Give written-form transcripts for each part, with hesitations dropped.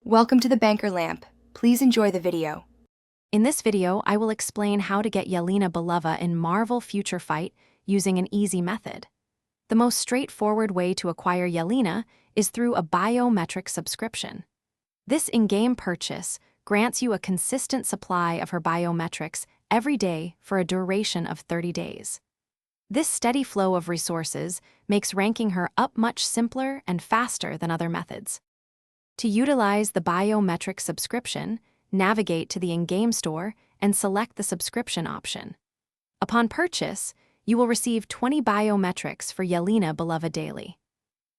Welcome to the Banker Lamp. Please enjoy the video. In this video, I will explain how to get Yelena Belova in Marvel Future Fight using an easy method. The most straightforward way to acquire Yelena is through a biometric subscription. This in-game purchase grants you a consistent supply of her biometrics every day for a duration of 30 days. This steady flow of resources makes ranking her up much simpler and faster than other methods. To utilize the biometric subscription, navigate to the in-game store and select the subscription option. Upon purchase, you will receive 20 biometrics for Yelena Belova daily.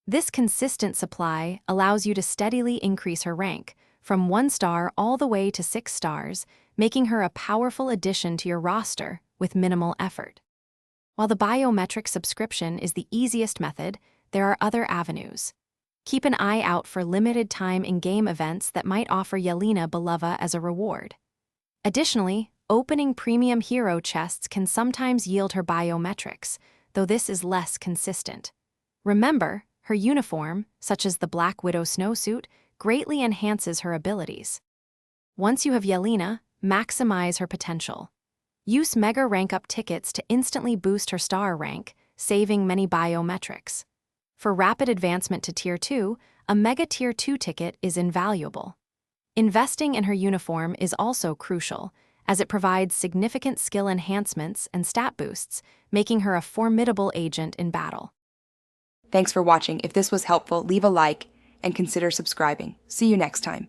This consistent supply allows you to steadily increase her rank, from 1 star all the way to 6 stars, making her a powerful addition to your roster with minimal effort. While the biometric subscription is the easiest method, there are other avenues. Keep an eye out for limited-time in-game events that might offer Yelena Belova as a reward. Additionally, opening premium hero chests can sometimes yield her biometrics, though this is less consistent. Remember, her uniform, such as the Black Widow snowsuit, greatly enhances her abilities. Once you have Yelena, maximize her potential. Use Mega Rank Up tickets to instantly boost her star rank, saving many biometrics. For rapid advancement to Tier 2, a Mega Tier 2 ticket is invaluable. Investing in her uniform is also crucial, as it provides significant skill enhancements and stat boosts, making her a formidable agent in battle. Thanks for watching. If this was helpful, leave a like and consider subscribing. See you next time.